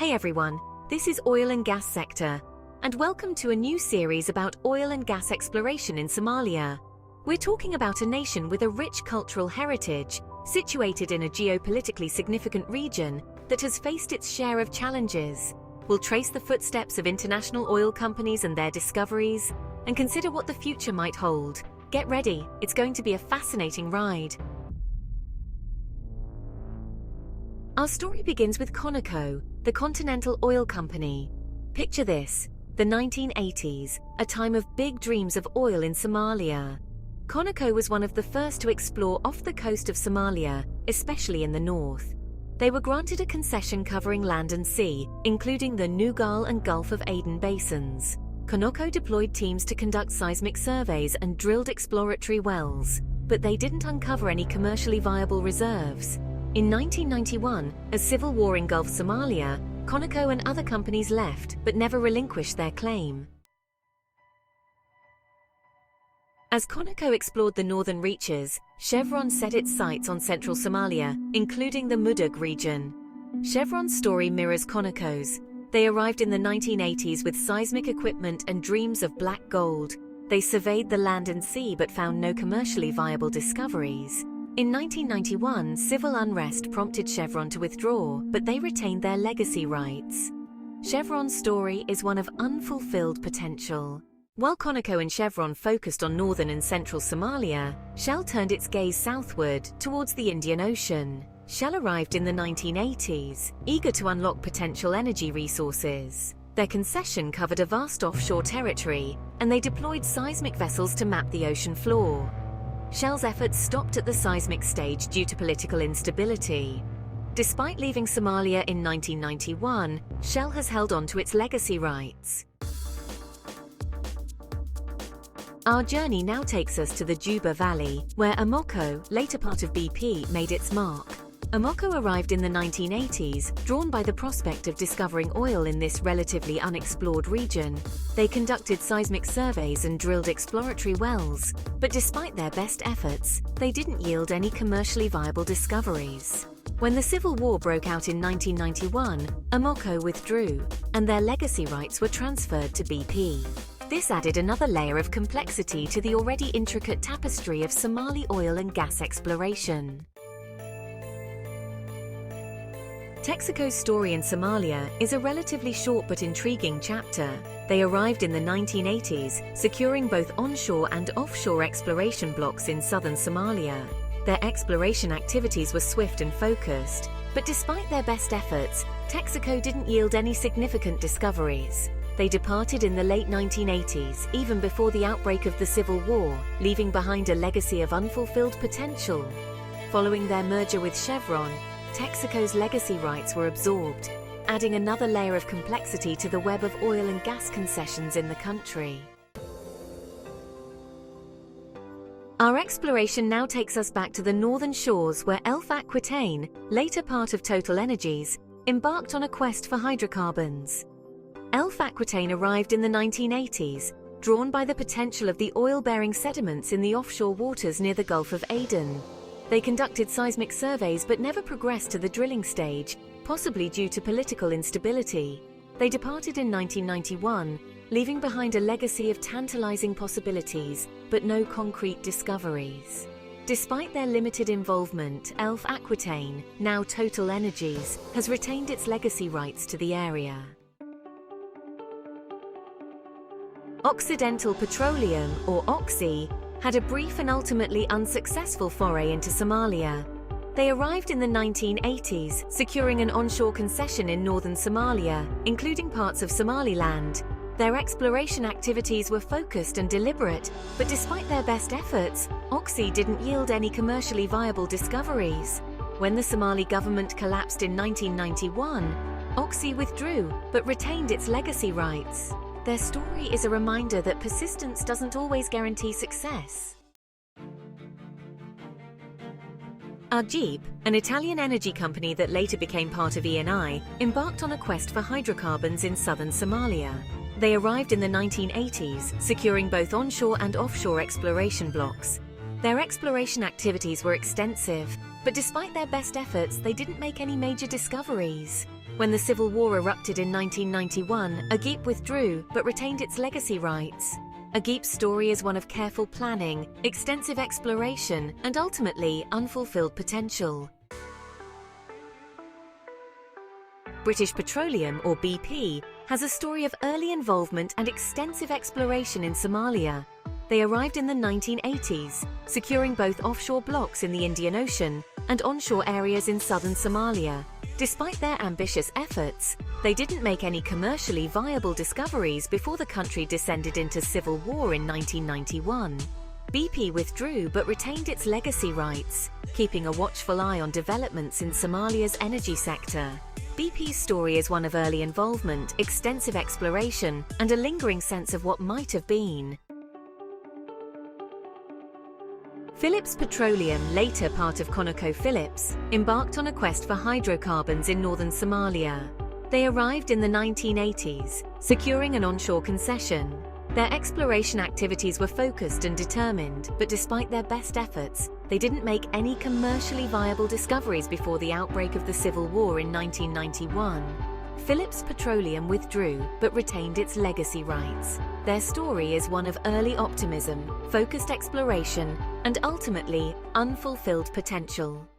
Hey everyone, this is Oil and Gas Sector, and welcome to a new series about oil and gas exploration in Somalia. We're talking about a nation with a rich cultural heritage, situated in a geopolitically significant region that has faced its share of challenges. We'll trace the footsteps of international oil companies and their discoveries, and consider what the future might hold. Get ready, it's going to be a fascinating ride. Our story begins with Conoco, the continental oil company. Picture this, the 1980s, a time of big dreams of oil in Somalia. Conoco was one of the first to explore off the coast of Somalia, especially in the north. They were granted a concession covering land and sea, including the Nugal and Gulf of Aden basins. Conoco deployed teams to conduct seismic surveys and drilled exploratory wells, but they didn't uncover any commercially viable reserves. In 1991, as civil war engulfed Somalia, Conoco and other companies left but never relinquished their claim. As Conoco explored the northern reaches, Chevron set its sights on central Somalia, including the Mudug region. Chevron's story mirrors Conoco's. They arrived in the 1980s with seismic equipment and dreams of black gold. They surveyed the land and sea but found no commercially viable discoveries. In 1991, civil unrest prompted Chevron to withdraw, but they retained their legacy rights. Chevron's story is one of unfulfilled potential. While Conoco and Chevron focused on northern and central Somalia, Shell turned its gaze southward towards the Indian Ocean. Shell arrived in the 1980s, eager to unlock potential energy resources. Their concession covered a vast offshore territory, and they deployed seismic vessels to map the ocean floor. Shell's efforts stopped at the seismic stage due to political instability. Despite leaving Somalia in 1991, Shell has held on to its legacy rights. Our journey now takes us to the Juba Valley, where Amoco, later part of BP, made its mark. Amoco arrived in the 1980s, drawn by the prospect of discovering oil in this relatively unexplored region. They conducted seismic surveys and drilled exploratory wells, but despite their best efforts, they didn't yield any commercially viable discoveries. When the Civil War broke out in 1991, Amoco withdrew, and their legacy rights were transferred to BP. This added another layer of complexity to the already intricate tapestry of Somali oil and gas exploration. Texaco's story in Somalia is a relatively short but intriguing chapter. They arrived in the 1980s, securing both onshore and offshore exploration blocks in southern Somalia. Their exploration activities were swift and focused, but despite their best efforts, Texaco didn't yield any significant discoveries. They departed in the late 1980s, even before the outbreak of the Civil War, leaving behind a legacy of unfulfilled potential. Following their merger with Chevron, Texaco's legacy rights were absorbed, adding another layer of complexity to the web of oil and gas concessions in the country. Our exploration now takes us back to the northern shores where Aquitaine, later part of Total Energies, embarked on a quest for hydrocarbons. Aquitaine arrived in the 1980s, drawn by the potential of the oil-bearing sediments in the offshore waters near the Gulf of Aden. They conducted seismic surveys but never progressed to the drilling stage, possibly due to political instability. They departed in 1991, leaving behind a legacy of tantalizing possibilities, but no concrete discoveries. Despite their limited involvement, Aquitaine, now Total Energies, has retained its legacy rights to the area. Occidental Petroleum, or Oxy, had a brief and ultimately unsuccessful foray into Somalia. They arrived in the 1980s, securing an onshore concession in northern Somalia, including parts of Somaliland. Their exploration activities were focused and deliberate, but despite their best efforts, Oxy didn't yield any commercially viable discoveries. When the Somali government collapsed in 1991, Oxy withdrew, but retained its legacy rights. Their story is a reminder that persistence doesn't always guarantee success. Agip, an Italian energy company that later became part of Eni, embarked on a quest for hydrocarbons in southern Somalia. They arrived in the 1980s, securing both onshore and offshore exploration blocks. Their exploration activities were extensive, but despite their best efforts, they didn't make any major discoveries. When the civil war erupted in 1991, Agip withdrew but retained its legacy rights. Agip's story is one of careful planning, extensive exploration, and ultimately unfulfilled potential. British Petroleum, or BP, has a story of early involvement and extensive exploration in Somalia. They arrived in the 1980s, securing both offshore blocks in the Indian Ocean and onshore areas in southern Somalia. Despite their ambitious efforts, they didn't make any commercially viable discoveries before the country descended into civil war in 1991. BP withdrew but retained its legacy rights, keeping a watchful eye on developments in Somalia's energy sector. BP's story is one of early involvement, extensive exploration, and a lingering sense of what might have been. Phillips Petroleum, later part of Conoco Phillips, embarked on a quest for hydrocarbons in northern Somalia. They arrived in the 1980s, securing an onshore concession. Their exploration activities were focused and determined, but despite their best efforts, they didn't make any commercially viable discoveries before the outbreak of the Civil War in 1991. Phillips Petroleum withdrew, but retained its legacy rights. Their story is one of early optimism, focused exploration, and ultimately, unfulfilled potential.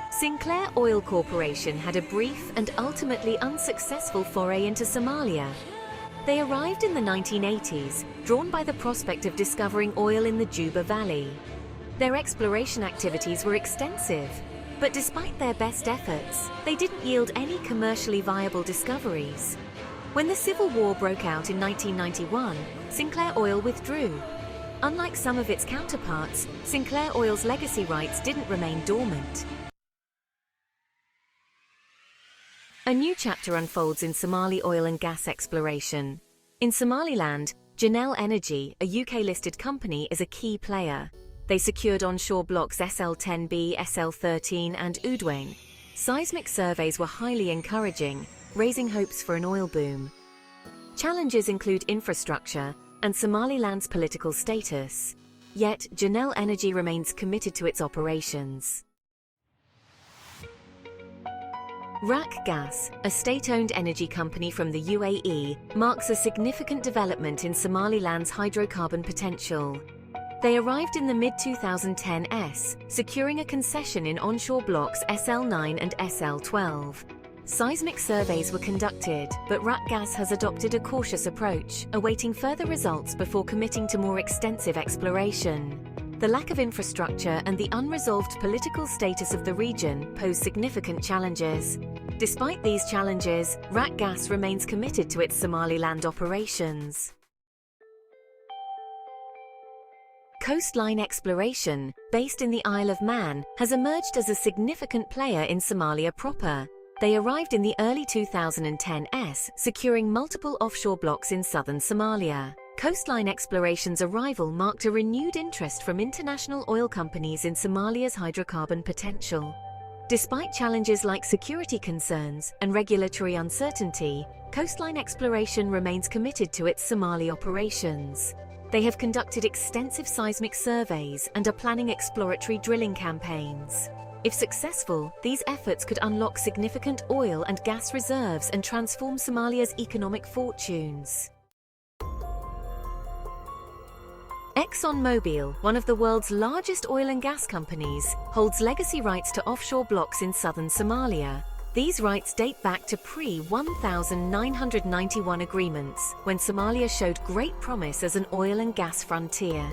Sinclair Oil Corporation had a brief and ultimately unsuccessful foray into Somalia. They arrived in the 1980s, drawn by the prospect of discovering oil in the Juba Valley. Their exploration activities were extensive, but despite their best efforts, they didn't yield any commercially viable discoveries. When the Civil War broke out in 1991, Sinclair Oil withdrew. Unlike some of its counterparts, Sinclair Oil's legacy rights didn't remain dormant. A new chapter unfolds in Somali oil and gas exploration. In Somaliland, Genel Energy, a UK-listed company, is a key player. They secured onshore blocks SL-10B, SL-13 and Udwain. Seismic surveys were highly encouraging, raising hopes for an oil boom. Challenges include infrastructure and Somaliland's political status. Yet, Genel Energy remains committed to its operations. RAK Gas, a state-owned energy company from the UAE, marks a significant development in Somaliland's hydrocarbon potential. They arrived in the mid-2010s, securing a concession in onshore blocks SL9 and SL12. Seismic surveys were conducted, but RAK Gas has adopted a cautious approach, awaiting further results before committing to more extensive exploration. The lack of infrastructure and the unresolved political status of the region pose significant challenges. Despite these challenges, RAK Gas remains committed to its Somaliland operations. Coastline exploration, based in the Isle of Man, has emerged as a significant player in Somalia proper. They arrived in the early 2010s, securing multiple offshore blocks in southern Somalia. Coastline exploration's arrival marked a renewed interest from international oil companies in Somalia's hydrocarbon potential. Despite challenges like security concerns and regulatory uncertainty, Coastline exploration remains committed to its Somali operations. They have conducted extensive seismic surveys and are planning exploratory drilling campaigns. If successful, these efforts could unlock significant oil and gas reserves and transform Somalia's economic fortunes. ExxonMobil, one of the world's largest oil and gas companies, holds legacy rights to offshore blocks in southern Somalia. These rights date back to pre-1991 agreements, when Somalia showed great promise as an oil and gas frontier.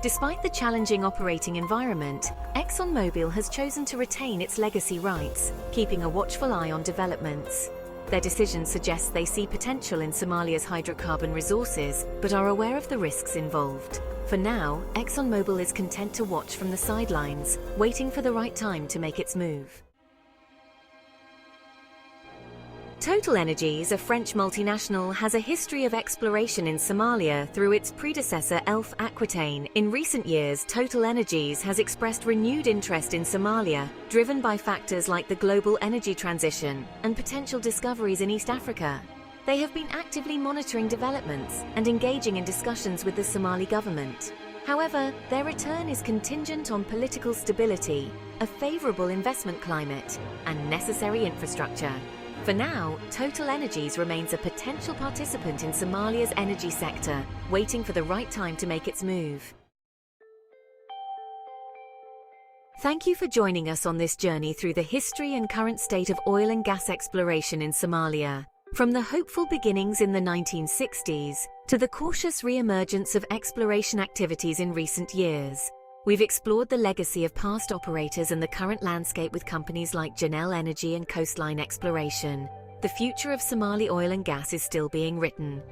Despite the challenging operating environment, ExxonMobil has chosen to retain its legacy rights, keeping a watchful eye on developments. Their decision suggests they see potential in Somalia's hydrocarbon resources, but are aware of the risks involved. For now, ExxonMobil is content to watch from the sidelines, waiting for the right time to make its move. TotalEnergies, a French multinational, has a history of exploration in Somalia through its predecessor Elf Aquitaine. In recent years, TotalEnergies has expressed renewed interest in Somalia, driven by factors like the global energy transition and potential discoveries in East Africa. They have been actively monitoring developments and engaging in discussions with the Somali government. However, their return is contingent on political stability, a favorable investment climate, and necessary infrastructure. For now, TotalEnergies remains a potential participant in Somalia's energy sector, waiting for the right time to make its move. Thank you for joining us on this journey through the history and current state of oil and gas exploration in Somalia. From the hopeful beginnings in the 1960s to the cautious re-emergence of exploration activities in recent years, we've explored the legacy of past operators and the current landscape with companies like Genel Energy and Coastline Exploration. The future of Somali oil and gas is still being written.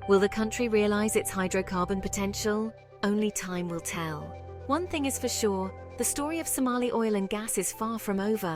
Will the country realize its hydrocarbon potential? Only time will tell. One thing is for sure, the story of Somali oil and gas is far from over.